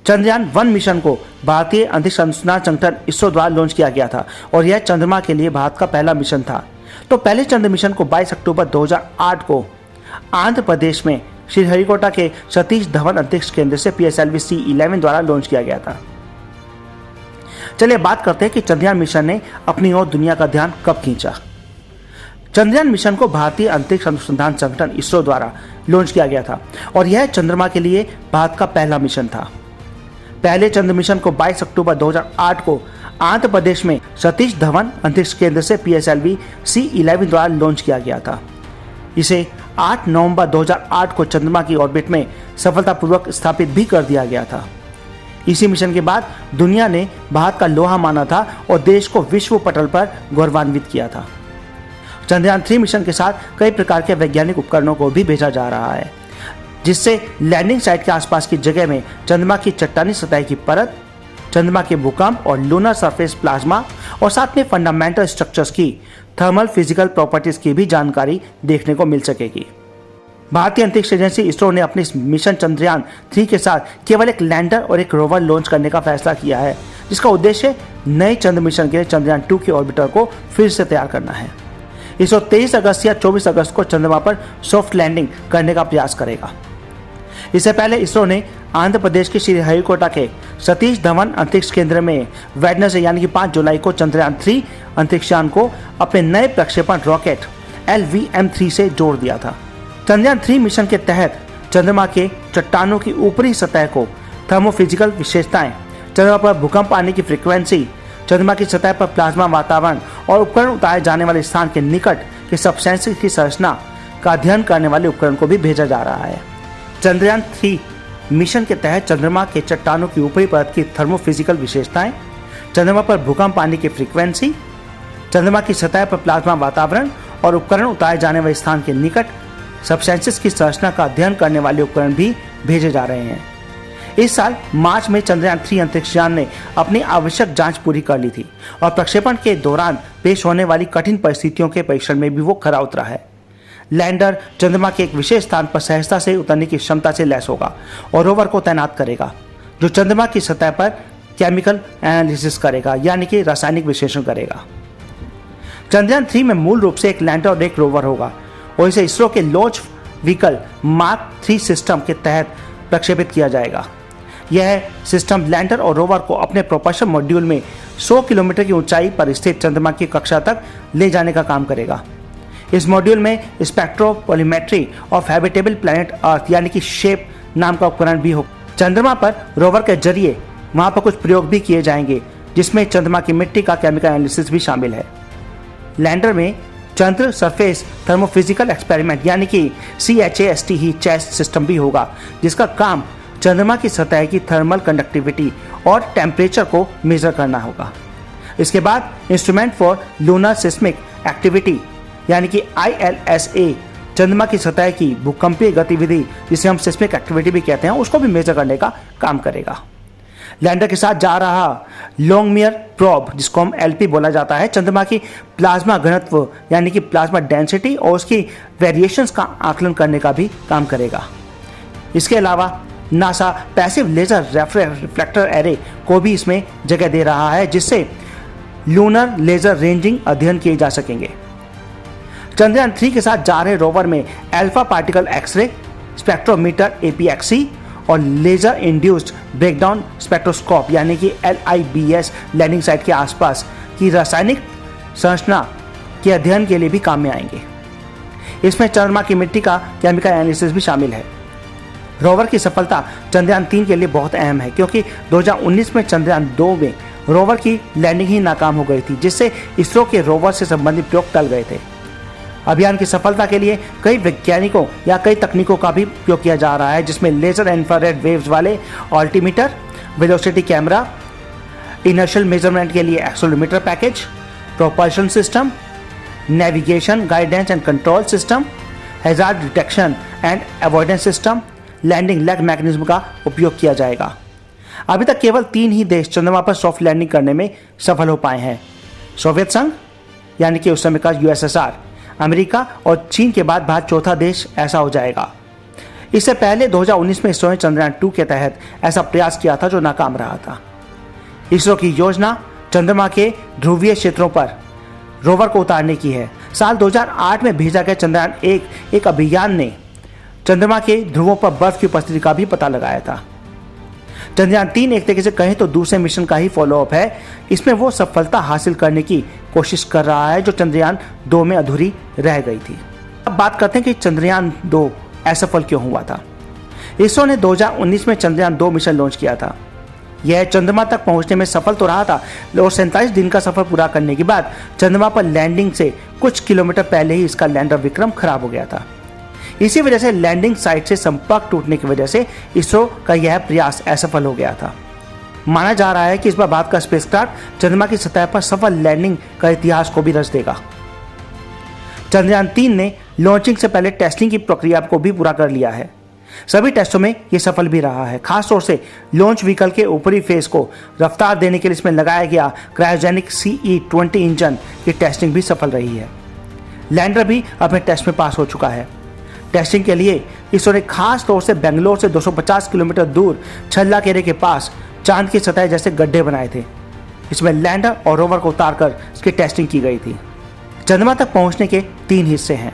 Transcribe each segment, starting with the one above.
Chandrayaan 1 mission को भारतीय अंतरिक्ष अनुसंधान संगठन इसरो द्वारा लॉन्च किया गया था और यह चंद्रमा के लिए भारत का पहला मिशन था। तो पहले चंद्र मिशन को 22 अक्टूबर 2008 को आंध्र प्रदेश में श्रीहरिकोटा के सतीश धवन अंतरिक्ष केंद्र से PSLV C11 द्वारा लॉन्च किया गया था। चलिए बात करते हैं कि चंद्रयान मिशन ने अपनी ओर दुनिया का ध्यान कब खींचा। चंद्रयान मिशन को भारतीय अंतरिक्ष अनुसंधान संगठन इसरो द्वारा लॉन्च किया गया था और यह चंद्रमा के लिए भारत का पहला मिशन था। पहले चंद्र मिशन को 22 अक्टूबर 2008 को आंध्र प्रदेश में सतीश धवन अंतरिक्ष केंद्र से PSLV C11 द्वारा लॉन्च किया गया था। इसे 8 नवंबर 2008 को चंद्रमा की ऑर्बिट में सफलतापूर्वक स्थापित भी कर दिया गया था। इसी मिशन के बाद दुनिया ने भारत का लोहा माना था और देश को विश्व पटल पर गौरवान्वित किया था। चंद्रयान 3 मिशन के साथ कई प्रकार के वैज्ञानिक उपकरणों को भी भेजा जा रहा है, जिससे लैंडिंग साइट के आसपास की जगह में चंद्रमा की चट्टानी सतह की परत, चंद्रमा के भूकंप और लूनर सरफेस प्लाज्मा और साथ में फंडामेंटल स्ट्रक्चर्स की थर्मल फिजिकल प्रॉपर्टीज की भी जानकारी देखने को मिल सकेगी। भारतीय अंतरिक्ष एजेंसी इसरो ने अपने मिशन चंद्रयान 3 के साथ केवल एक लैंडर और एक रोवर लॉन्च करने का फैसला किया है, जिसका उद्देश्य नए चंद्र मिशन के लिए चंद्रयान 2 के ऑर्बिटर को फिर से तैयार करना है। इसरो 23 अगस्त या 24 अगस्त को चंद्रमा पर सॉफ्ट लैंडिंग करने का प्रयास करेगा। इससे पहले इसरो ने आंध्र प्रदेश के श्रीहरिकोटा के सतीश धवन अंतरिक्ष केंद्र में वेडनेसडे यानी कि 5 जुलाई को चंद्रयान 3 अंतरिक्षयान को अपने नए प्रक्षेपण रॉकेट LVM-3 से जोड़ दिया था। चंद्रयान 3 मिशन के तहत चंद्रमा के चट्टानों की ऊपरी सतह को थर्मोफिजिकल विशेषताएं, चंद्रमा पर भूकंप आने की फ्रीक्वेंसी, चंद्रमा की सतह पर प्लाज्मा वातावरण और उपकरण उतारे जाने वाले स्थान के निकट के सब्सटेंसेस की संरचना का अध्ययन करने वाले उपकरण को भी भेजा जा रहा है। चंद्रयान 3 मिशन के तहत चंद्रमा के चट्टानों की ऊपरी परत की थर्मोफिजिकल विशेषताएं, चंद्रमा पर भूकंप आने की फ्रीक्वेंसी, चंद्रमा की सतह पर प्लाज्मा वातावरण और उपकरण उतारे जाने वाले स्थान के निकट सब्सटेंसेस की संरचना का अध्ययन करने वाले उपकरण भी भेजे जा रहे हैं। इस साल मार्च में चंद्रयान 3 अंतरिक्षयान ने अपनी आवश्यक जांच पूरी कर ली थी और प्रक्षेपण के दौरान पेश होने वाली कठिन परिस्थितियों के परीक्षण में भी वो खरा उतरा है। लैंडर चंद्रमा के एक विशेष स्थान पर सहजता से उतरने की क्षमता से लैस होगा और रोवर को तैनात करेगा, जो चंद्रमा की सतह पर केमिकल एनालिसिस करेगा यानी कि रासायनिक विश्लेषण करेगा। चंद्रयान 3 में मूल रूप से एक लैंडर और एक रोवर होगा और इसे इसरो के लॉन्च व्हीकल मार्क 3 सिस्टम के तहत प्रक्षेपित किया जाएगा। यह सिस्टम लैंडर और रोवर को अपने प्रोपल्शन मॉड्यूल में 100 किलोमीटर की ऊंचाई पर स्थित चंद्रमा की कक्षा तक ले जाने का काम करेगा। इस मॉड्यूल में स्पेक्ट्रोपोलिमेट्री ऑफ हैबिटेबल प्लैनेट अर्थ यानी कि शेप नाम का उपकरण भी हो। चंद्रमा पर रोवर के जरिए वहां पर कुछ प्रयोग भी किए जाएंगे, जिसमें चंद्रमा की मिट्टी का केमिकल एनालिसिस भी शामिल है। लैंडर में चंद्र सरफेस थर्मोफिजिकल एक्सपेरिमेंट यानी कि CHAST ही चेस्ट सिस्टम भी होगा, जिसका काम चंद्रमा की सतह की थर्मल कंडक्टिविटी और टेम्परेचर को मेजर करना होगा। इसके बाद instrument for lunar seismic activity यानी कि ILSA चंद्रमा की सतह की भूकंपीय गतिविधि, जिसे हम सिस्मिक एक्टिविटी भी कहते हैं, उसको भी मेजर करने का काम करेगा। लैंडर के साथ जा रहा लॉन्गमियर प्रोब, जिसको हम LP बोला जाता है, चंद्रमा की प्लाज्मा घनत्व यानी कि प्लाज्मा डेंसिटी और उसकी वेरिएशंस का आकलन करने का भी काम करेगा। इसके अलावा NASA passive laser reflector array को भी इसमें जगह दे रहा है, जिससे लूनर लेजर रेंजिंग अध्ययन किए जा सकेंगे। चंद्रयान 3 के साथ जा रहे रोवर में alpha particle X-ray spectrometer APXC और लेजर इंड्यूस्ड ब्रेकडाउन स्पेक्ट्रोस्कोप यानी कि LIBS लैंडिंग साइट के आसपास की रासायनिक संरचना के अध्ययन के लिए भी काम में आएंगे। इसमें चंद्रमा की मिट्टी का केमिकल एनालिसिस भी शामिल है। रोवर की सफलता चंद्रयान 3 के लिए बहुत अहम है, क्योंकि 2019 में चंद्रयान 2 में रोवर की लैंडिंग ही नाकाम हो गई थी, जिससे इसरो के रोवर से संबंधित प्रयोग टल गए थे। अभियान की सफलता के लिए कई वैज्ञानिकों या कई तकनीकों का भी उपयोग किया जा रहा है, जिसमें लेजर इंफ्रारेड वेव्स वाले altimeter, velocity camera, inertial measurement के लिए accelerometer package, propulsion system, navigation guidance and control system, hazard detection and avoidance system, landing leg mechanism का उपयोग किया जाएगा। अभी तक केवल 3 ही देश चंद्रमा पर सॉफ्ट लैंडिंग करने में सफल हो पाए हैं। सोवियत संघ यानी कि उस समय का USSR, अमेरिका और चीन के बाद भारत चौथा देश ऐसा हो जाएगा। इससे पहले 2019 में इसरो ने चंद्रयान 2 के तहत ऐसा प्रयास किया था जो नाकाम रहा था। इसरो की योजना चंद्रमा के ध्रुवीय क्षेत्रों पर रोवर को उतारने की है। साल 2008 में भेजा गया चंद्रयान एक अभियान ने चंद्रमा के ध्रुवों पर बर्फ की उपस्थिति का भी पता लगाया था। चंद्रयान 3 एक तरीके से कहें तो दूसरे मिशन का ही फॉलोअप है। इसमें वो सफलता हासिल करने की कोशिश कर रहा है जो चंद्रयान 2 में अधूरी रह गई थी। अब बात करते हैं कि चंद्रयान 2 असफल क्यों हुआ था। इसरो ने 2019 में चंद्रयान 2 मिशन लॉन्च किया था। यह चंद्रमा तक पहुंचने में सफल तो रहा था और 47 दिन का सफर पूरा करने के बाद चंद्रमा पर लैंडिंग से कुछ किलोमीटर पहले ही इसका लैंडर विक्रम खराब हो गया था। इसी वजह से लैंडिंग साइट से संपर्क टूटने की वजह से इसरो का यह प्रयास असफल हो गया था। माना जा रहा है कि इस बार भारत का स्पेसक्राफ्ट चंद्रमा की सतह पर सफल लैंडिंग का इतिहास को भी रच देगा। चंद्रयान 3 ने लॉन्चिंग से पहले टेस्टिंग की प्रक्रिया को भी पूरा कर लिया है। सभी टेस्टों में यह सफल भी रहा है। खास तौर से लॉन्च व्हीकल के ऊपरी फेस को रफ्तार देने के लिए इसमें लगाया गया क्रायोजेनिक CE-20 इंजन की टेस्टिंग भी सफल रही है। लैंडर भी अपने टेस्ट में पास हो चुका है। टेस्टिंग के लिए इसरो ने खास तौर से बेंगलोर से 250 किलोमीटर दूर छल्लाकेरे के पास चांद की सतह जैसे गड्ढे बनाए थे। इसमें लैंडर और रोवर को उतारकर इसकी टेस्टिंग की गई थी। चंद्रमा तक पहुंचने के 3 हिस्से हैं।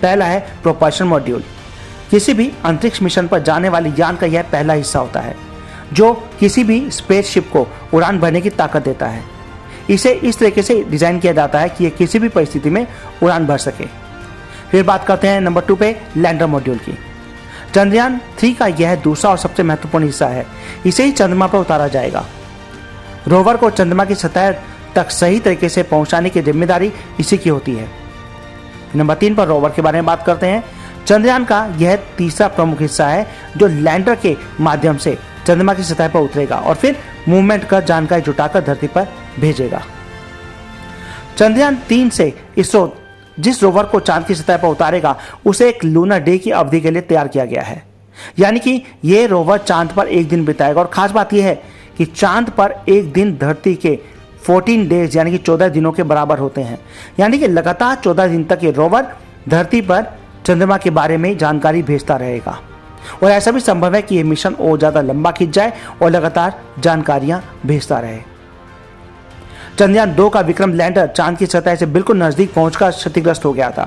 पहला है प्रोपल्शन मॉड्यूल। किसी भी अंतरिक्ष मिशन पर जाने वाले यान का यह पहला हिस्सा होता है जो किसी भी स्पेसशिप को उड़ान भरने की ताकत देता है। इसे इस तरीके से डिजाइन किया जाता है कि यह किसी भी परिस्थिति में उड़ान भर सके। फिर बात करते हैं नंबर 2 पे लैंडर मॉड्यूल की। चंद्रयान 3 का यह दूसरा और सबसे महत्वपूर्ण हिस्सा है। इसे ही चंद्रमा पर उतारा जाएगा। रोवर को चंद्रमा की सतह तक सही तरीके से पहुंचाने की जिम्मेदारी इसी की होती है। नंबर 3 पर रोवर के बारे में बात करते हैं। चंद्रयान का यह तीसरा प्रमुख हिस्सा है जो लैंडर के माध्यम से चंद्रमा की सतह पर उतरेगा और फिर मूवमेंट कर जानकारी जुटाकर धरती पर भेजेगा। चंद्रयान 3 से इसरो जिस रोवर को चांद की सतह पर उतारेगा उसे एक लूनर डे की अवधि के लिए तैयार किया गया है। यानी कि यह रोवर चांद पर एक दिन बिताएगा। और खास बात यह है कि चांद पर एक दिन धरती के 14 डेज यानी कि 14 दिनों के बराबर होते हैं। यानी कि लगातार 14 दिन तक ये रोवर धरती पर चंद्रमा के बारे में जानकारी भेजता रहेगा। और ऐसा भी संभव है कि यह मिशन और ज्यादा लंबा खिंच जाए और लगातार जानकारियां भेजता रहे। चंद्रयान 2 का विक्रम लैंडर चांद की सतह से बिल्कुल नजदीक पहुंचकर क्षतिग्रस्त हो गया था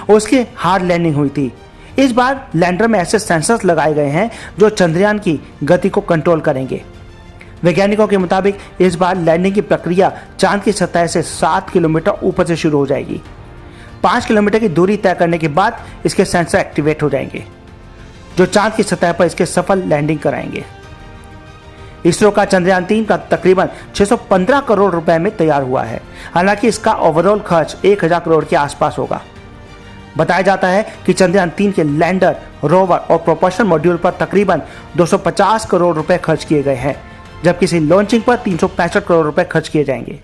और उसकी हार्ड लैंडिंग हुई थी। इस बार लैंडर में ऐसे सेंसर्स लगाए गए हैं जो चंद्रयान की गति को कंट्रोल करेंगे। वैज्ञानिकों के मुताबिक इस बार लैंडिंग की प्रक्रिया चांद की सतह से 7 किलोमीटर ऊपर से शुरू हो जाएगी। 5 किलोमीटर की दूरी तय करने के बाद इसके सेंसर एक्टिवेट हो जाएंगे जो चांद की सतह पर इसके सफल लैंडिंग कराएंगे। इसरो का चंद्रयान 3 का तकरीबन 615 करोड़ रुपए में तैयार हुआ है। हालांकि इसका ओवरऑल खर्च 1000 करोड़ के आसपास होगा। बताया जाता है कि चंद्रयान 3 के लैंडर, रोवर और प्रोपल्शन मॉड्यूल पर तकरीबन 250 करोड़ रुपए खर्च किए गए हैं, जबकि इसी लॉन्चिंग पर 365 करोड़ रुपए खर्च किए जाएंगे।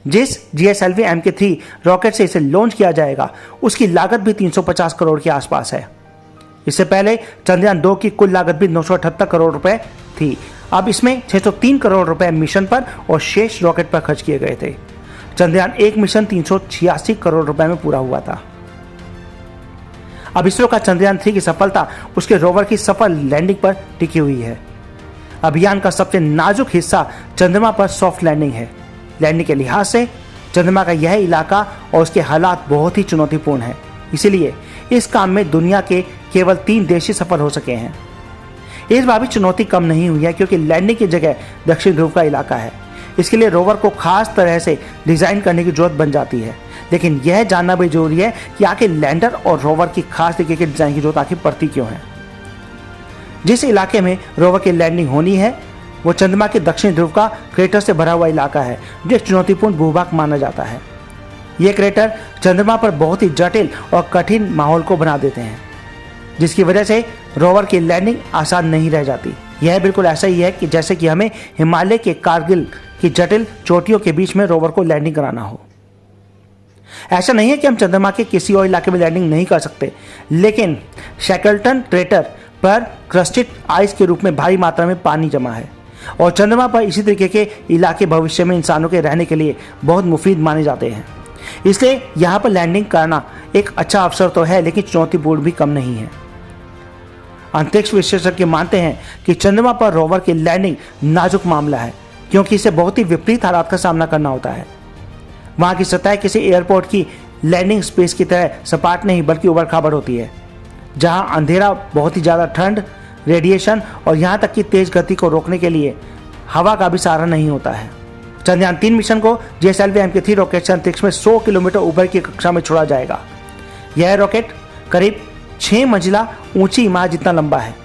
जिस GSLV Mk3 रॉकेट से इसे लॉन्च किया जाएगा उसकी लागत भी 350 करोड़ के आसपास है। इससे पहले चंद्रयान 2 की कुल लागत भी 978 करोड़ रुपए थी। अब इसमें 603 करोड़ रुपए मिशन पर और शेष रॉकेट पर खर्च किए गए थे। चंद्रयान 1 मिशन 386 करोड़ रुपए में पूरा हुआ था। अब इसरो का चंद्रयान 3 की सफलता उसके रोवर की सफल लैंडिंग पर टिकी हुई है। अभियान का सबसे नाजुक हिस्सा चंद्रमा पर सॉफ्ट लैंडिंग है। लैंडिंग के लिहाज से चंद्रमा का यह इलाका और उसके हालात बहुत ही चुनौतीपूर्ण है। इसीलिए इस काम में दुनिया के केवल 3 देश ही सफल हो सके हैं। इस बार भी चुनौती कम नहीं हुई है क्योंकि लैंडिंग की जगह दक्षिण ध्रुव का इलाका है। इसके लिए रोवर को खास तरह से डिजाइन करने की जरूरत बन जाती है। लेकिन यह जानना भी जरूरी है कि आखिर लैंडर और रोवर की खास तरीके के डिजाइन की जरूरत आखिर पड़ती क्यों है। जिस इलाके में रोवर की लैंडिंग होनी है वो चंद्रमा के दक्षिण ध्रुव का क्रेटर से भरा हुआ इलाका है जो एक चुनौतीपूर्ण भूभाग माना जाता है। ये क्रेटर चंद्रमा पर बहुत ही जटिल और कठिन माहौल को बना देते हैं, जिसकी वजह से रोवर की लैंडिंग आसान नहीं रह जाती। यह बिल्कुल ऐसा ही है कि जैसे कि हमें हिमालय के कारगिल की जटिल चोटियों के बीच में रोवर को लैंडिंग कराना हो। ऐसा नहीं है कि हम चंद्रमा के किसी और इलाके में लैंडिंग नहीं कर सकते, लेकिन शैकल्टन क्रेटर पर क्रस्टेड आइस के रूप में भारी मात्रा में पानी जमा है और चंद्रमा पर इसी तरीके के इलाके भविष्य में इंसानों के रहने के लिए बहुत मुफीद माने जाते हैं। इसलिए यहाँ पर लैंडिंग करना एक अच्छा अवसर तो है, लेकिन चुनौतीपूर्ण भी कम नहीं है। अंतरिक्ष विशेषज्ञ मानते हैं कि चंद्रमा पर रोवर की लैंडिंग नाजुक मामला है, क्योंकि इसे बहुत ही विपरीत हालात का सामना करना होता है। वहां की सतह किसी एयरपोर्ट की लैंडिंग स्पेस की तरह सपाट नहीं बल्कि उबड़ खाबड़ होती है, जहां अंधेरा, बहुत ही ज़्यादा ठंड, रेडिएशन और यहाँ तक कि तेज गति को रोकने के लिए हवा का भी सहारा नहीं होता है। चंद्रयान 3 मिशन को GSLV Mk3 रॉकेट से अंतरिक्ष में 100 किलोमीटर ऊपर की कक्षा में छोड़ा जाएगा। यह रॉकेट करीब 6 मंजिला ऊंची इमारत जितना लंबा है।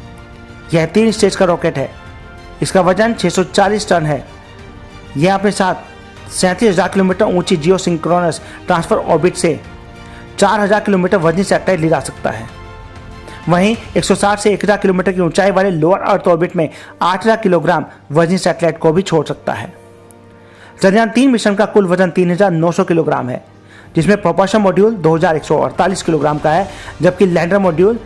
यह 3 स्टेज का रॉकेट है। इसका वजन 640 टन है। यह अपने साथ 37,000 किलोमीटर ऊंची जियो सिंक्रोनस ट्रांसफर ऑर्बिट से 4,000 किलोमीटर वजनी सैटेलाइट ले जा सकता है। वहीं 160 से 1,000 किलोमीटर की ऊंचाई वाले लोअर अर्थ ऑर्बिट में 8,000 किलोग्राम वजनी सैटेलाइट को भी छोड़ सकता है। चंद्रयान 3 मिशन का कुल वजन 3,900 किलोग्राम है, जिसमें प्रोपल्शन मॉड्यूल 2,148 किलोग्राम का है, जबकि लैंडर मॉड्यूल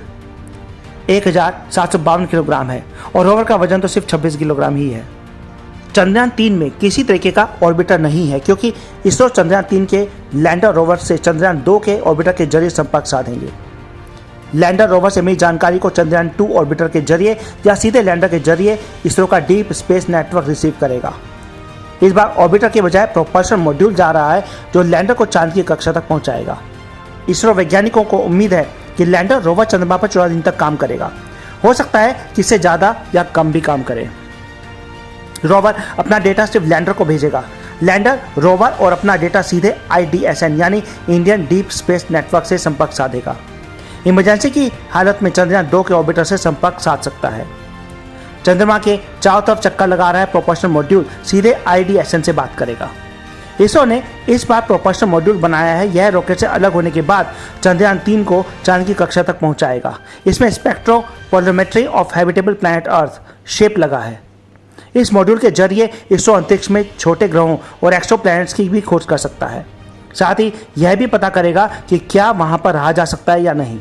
1,752 किलोग्राम है और रोवर का वजन तो सिर्फ 26 किलोग्राम ही है। चंद्रयान 3 में किसी तरीके का ऑर्बिटर नहीं है, क्योंकि इसरो चंद्रयान 3 के लैंडर रोवर से चंद्रयान 2 के ऑर्बिटर के जरिए संपर्क साधेंगे। लैंडर रोवर से मिली जानकारी को चंद्रयान 2 ऑर्बिटर के जरिए या सीधे लैंडर के जरिए इसरो का डीप स्पेस नेटवर्क रिसीव करेगा। इस बार ऑर्बिटर के बजाय प्रोपल्शन मॉड्यूल जा रहा है, जो लैंडर को चांद की कक्षा तक पहुंचाएगा। इसरो वैज्ञानिकों को उम्मीद है कि लैंडर रोवर चंद्रमा पर 14 दिन तक काम करेगा। हो सकता है कि इससे ज़्यादा या कम भी काम करे। रोवर अपना डेटा सिर्फ लैंडर को भेजेगा। लैंडर, रोवर और अपना डेटा सीधे IDSN यानी इंडियन डीप स्पेस नेटवर्क से संपर्क साधेगा। इमरजेंसी की हालत में चंद्रयान 2 के ऑर्बिटर से संपर्क साध सकता है। चंद्रमा के चारों तरफ चक्कर लगा रहा है प्रोपल्शन मॉड्यूल सीधे IDSN से बात करेगा। इसरो ने इस बार प्रोपल्शन मॉड्यूल बनाया है। यह रॉकेट से अलग होने के बाद चंद्रयान 3 को चांद की कक्षा तक पहुंचाएगा। इसमें spectropolarimetry of habitable planet Earth SHAPE लगा है। इस मॉड्यूल के जरिए इसरो अंतरिक्ष में छोटे ग्रहों और एक्सोप्लैनेट्स की भी खोज कर सकता है। साथ ही यह भी पता करेगा कि क्या वहां पर रहा जा सकता है या नहीं।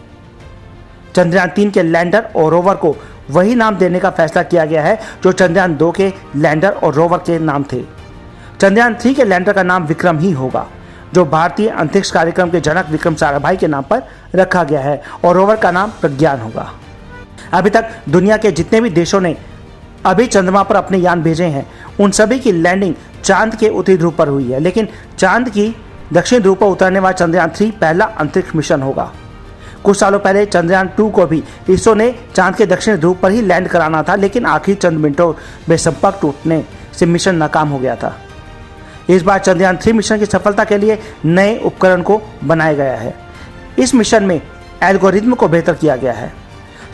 चंद्रयान 3 के लैंडर और रोवर को वही नाम देने का फैसला किया गया है जो चंद्रयान 2 के लैंडर और रोवर के नाम थे। चंद्रयान 3 के लैंडर का नाम विक्रम ही होगा, जो भारतीय अंतरिक्ष कार्यक्रम के जनक विक्रम साराभाई के नाम पर रखा गया है, और रोवर का नाम प्रज्ञान होगा। अभी तक दुनिया के जितने भी देशों ने अभी चंद्रमा पर अपने यान भेजे हैं, उन सभी की लैंडिंग चांद के उत्तरी ध्रुव पर हुई है, लेकिन चांद की दक्षिण ध्रुव पर उतरने वाला चंद्रयान 3 पहला अंतरिक्ष मिशन होगा। कुछ सालों पहले चंद्रयान 2 को भी इसरो ने चांद के दक्षिण ध्रुव पर ही लैंड कराना था, लेकिन आखिरी चंद मिनटों में संपर्क टूटने से मिशन नाकाम हो गया था। इस बार चंद्रयान 3 मिशन की सफलता के लिए नए उपकरण को बनाया गया है। इस मिशन में एल्गोरिथम को बेहतर किया गया है।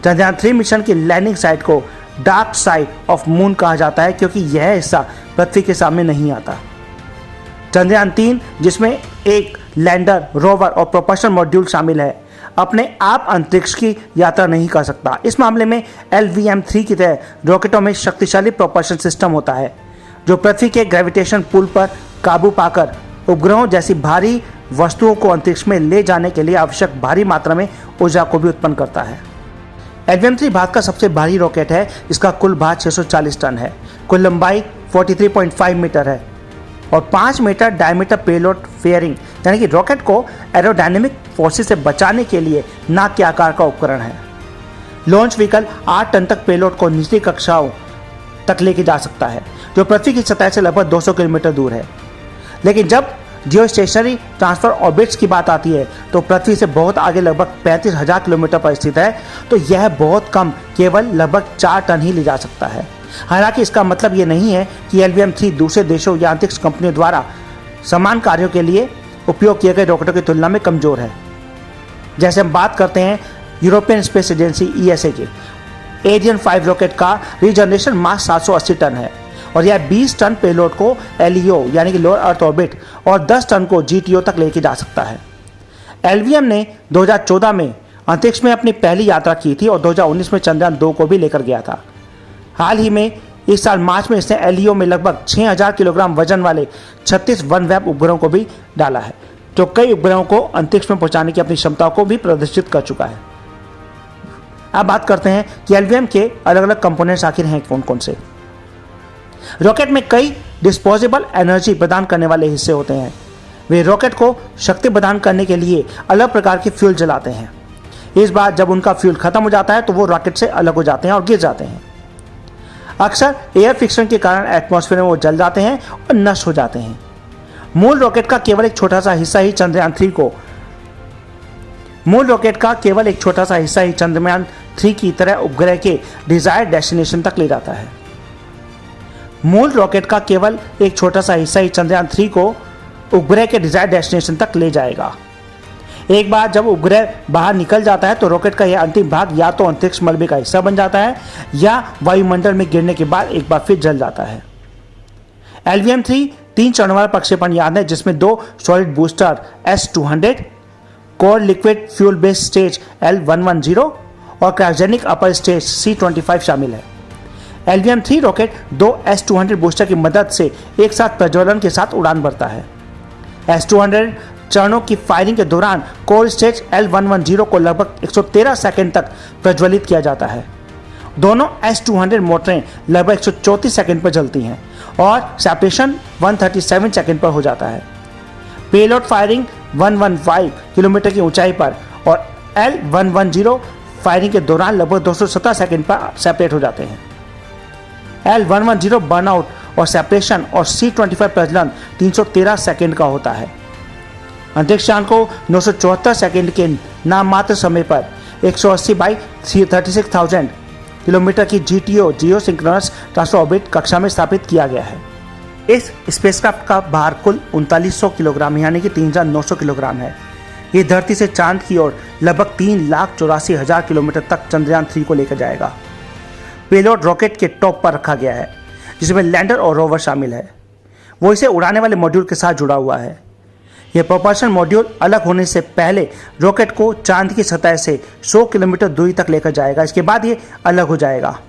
चंद्रयान 3 मिशन की लैंडिंग साइट को डार्क साइड ऑफ मून कहा जाता है, क्योंकि यह हिस्सा पृथ्वी के सामने नहीं आता। चंद्रयान 3, जिसमें एक लैंडर, रोवर और प्रोपल्शन मॉड्यूल शामिल है, अपने आप अंतरिक्ष की यात्रा नहीं कर सकता। इस मामले में LVM-3 की तरह रॉकेटों में शक्तिशाली प्रोपल्शन सिस्टम होता है, जो पृथ्वी के ग्रेविटेशन पुल पर काबू पाकर उपग्रहों जैसी भारी वस्तुओं को अंतरिक्ष में ले जाने के लिए आवश्यक भारी मात्रा में ऊर्जा को भी उत्पन्न करता है। LVM-3 भारत का सबसे भारी रॉकेट है, जिसका कुल भार 640 टन है। कुल लंबाई 43.5 मीटर है और 5 मीटर डायमीटर पेलोड फेयरिंग, यानी कि रॉकेट को एरोडायनेमिक फोर्सेस से बचाने के लिए नाक के आकार का उपकरण है। लॉन्च व्हीकल 8 टन तक पेलोड को निचली कक्षाओं तक लेके जा सकता है, जो पृथ्वी की सतह से लगभग 200 किलोमीटर दूर है। लेकिन जब जियोस्टेशनरी ट्रांसफर ऑर्बिट्स की बात आती है, तो पृथ्वी से बहुत आगे लगभग 35,000 किलोमीटर पर स्थित है, तो यह बहुत कम, केवल लगभग 4 टन ही ले जा सकता है। हालांकि इसका मतलब ये नहीं है कि LVM-3 दूसरे देशों या अंतरिक्ष कंपनियों द्वारा समान कार्यों के लिए उपयोग किए गए रॉकेटों की तुलना में कमजोर है। जैसे हम बात करते हैं यूरोपियन स्पेस एजेंसी ESA के एरियन 5 रॉकेट का रीजनरेशन मास 780 टन है और यह 20 टन पेलोड को LEO यानी कि लोअर अर्थ ऑर्बिट और 10 टन को GTO तक लेके जा सकता है। LVM ने 2014 में अंतरिक्ष में अपनी पहली यात्रा की थी और 2019 में चंद्रयान 2 को भी लेकर गया था। हाल ही में इस साल मार्च में इसने LEO में लगभग 6000 किलोग्राम वजन वाले 36 OneWeb उपग्रहों को भी डाला है, जो कई उपग्रहों को अंतरिक्ष में पहुंचाने की अपनी क्षमताओं को भी प्रदर्शित कर चुका है। अब बात करते हैं कि LVM के अलग अलग कंपोनेंट्स आखिर हैं कौन कौन से। रॉकेट में कई डिस्पोजेबल एनर्जी प्रदान करने वाले हिस्से होते हैं। वे रॉकेट को शक्ति प्रदान करने के लिए अलग प्रकार के फ्यूल जलाते हैं। इस बार जब उनका फ्यूल खत्म हो जाता है तो वो रॉकेट से अलग हो जाते हैं और गिर जाते हैं। अक्सर एयर फ्रिक्शन के कारण एटमॉस्फेयर में वो जल जाते हैं और नष्ट हो जाते हैं। मूल रॉकेट का केवल एक छोटा सा हिस्सा ही चंद्रयान 3 की तरह उपग्रह के डिजायर्ड डेस्टिनेशन तक ले जाता है। मूल रॉकेट का केवल एक छोटा सा हिस्सा ही चंद्रयान 3 को उपग्रह के डिजायर्ड डेस्टिनेशन तक ले जाएगा। एक बार जब उपग्रह बाहर निकल जाता है तो रॉकेट का यह अंतिम भाग या तो अंतरिक्ष मलबे का हिस्सा बन जाता है या वायुमंडल में गिरने के बाद एक बार फिर जल जाता है। LVM-3 3 चरणों वाला प्रक्षेपण यान है जिसमें 2 solid booster S-200, core liquid fuel based stage L-110 और क्रायोजेनिक अपर स्टेज C-25 शामिल है। LVM-3 रॉकेट 2 S-200 बूस्टर की मदद से एक साथ प्रज्वलन के साथ उड़ान भरता है। S-200 चरणों की फायरिंग के दौरान कोर स्टेज L-110 को लगभग 113 सेकंड तक प्रज्वलित किया जाता है। दोनों S-200 मोटरें लगभग 134 सेकंड पर चलती हैं और सेपरेशन 137 सेकंड पर हो जाता है। पेलोड फायरिंग 115 किलोमीटर की ऊंचाई पर और L-110 फायरिंग के दौरान लगभग 217 सेकंड पर सेपरेट हो जाते हैं। L-110 बर्नआउट और सेपरेशन और C-25 प्रज्वलन 313 सेकंड का होता है। अंतरिक्ष यान को 974 सेकंड के नाममात्र समय पर 180 बाई 36,000 किलोमीटर की GTO जियो सिंक्रोनस ट्रांसफर ऑर्बिट कक्षा में स्थापित किया गया है। इस स्पेसक्राफ्ट का भार कुल 3900 किलोग्राम यानी कि 3900 किलोग्राम है। ये धरती से चांद की ओर लगभग 3,84,000 किलोमीटर तक चंद्रयान 3 को लेकर जाएगा। पेलोड रॉकेट के टॉप पर रखा गया है जिसमें लैंडर और रोवर शामिल है। वो इसे उड़ाने वाले मॉड्यूल के साथ जुड़ा हुआ है। यह प्रोपल्शन मॉड्यूल अलग होने से पहले रॉकेट को चांद की सतह से 100 किलोमीटर दूरी तक लेकर जाएगा। इसके बाद ये अलग हो जाएगा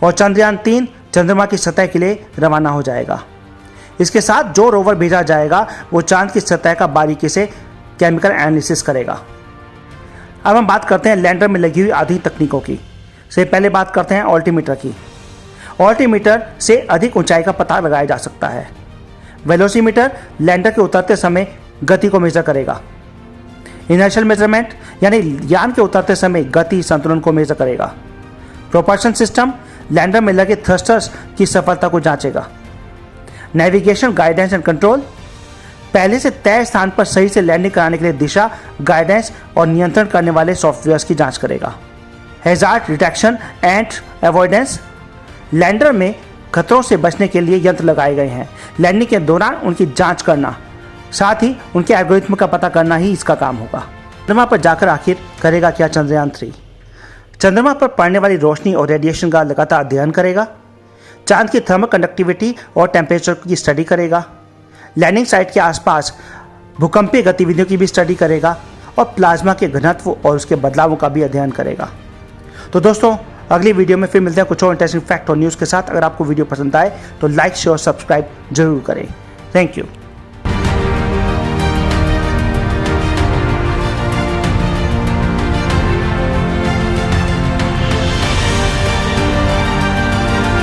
और चंद्रयान 3 चंद्रमा की सतह के लिए रवाना हो जाएगा। इसके साथ जो रोवर भेजा जाएगा वो चांद की सतह का बारीकी से केमिकल एनालिसिस करेगा। अब हम बात करते हैं लैंडर में लगी हुई आधुनिक तकनीकों की। से पहले बात करते हैं ऑल्टीमीटर की। ऑल्टीमीटर से अधिक ऊंचाई का पता लगाया जा सकता है। वेलोसीमीटर लैंडर के उतरते समय गति को मेजर करेगा। इनर्शियल मेजरमेंट यानी यान के उतरते समय गति संतुलन को मेजर करेगा। प्रोपल्शन सिस्टम लैंडर में लगे थ्रस्टर्स की सफलता को जांचेगा। नेविगेशन गाइडेंस एंड कंट्रोल पहले से तय स्थान पर सही से लैंडिंग कराने के लिए दिशा, गाइडेंस और नियंत्रण करने वाले सॉफ्टवेयर्स की जांच करेगा। Hazard detection and avoidance lander में खतरों से बचने के लिए यंत्र लगाए गए हैं। लैंडिंग के दौरान उनकी जांच करना, साथ ही उनके एल्गोरिथम का पता करना ही इसका काम होगा। चंद्रमा पर जाकर आखिर करेगा क्या चंद्रयान 3? चंद्रमा पर पड़ने वाली रोशनी और रेडिएशन का लगातार अध्ययन करेगा। चांद की थर्मल कंडक्टिविटी और टेम्परेचर की स्टडी करेगा। लैंडिंग साइट के आसपास भूकंपीय गतिविधियों की भी स्टडी करेगा और प्लाज्मा के घनत्व और उसके बदलावों का भी अध्ययन करेगा। तो दोस्तों, अगली वीडियो में फिर मिलते हैं कुछ और इंटरेस्टिंग फैक्ट और न्यूज़ के साथ। अगर आपको वीडियो पसंद आए तो लाइक, शेयर और सब्सक्राइब जरूर करें। Thank you.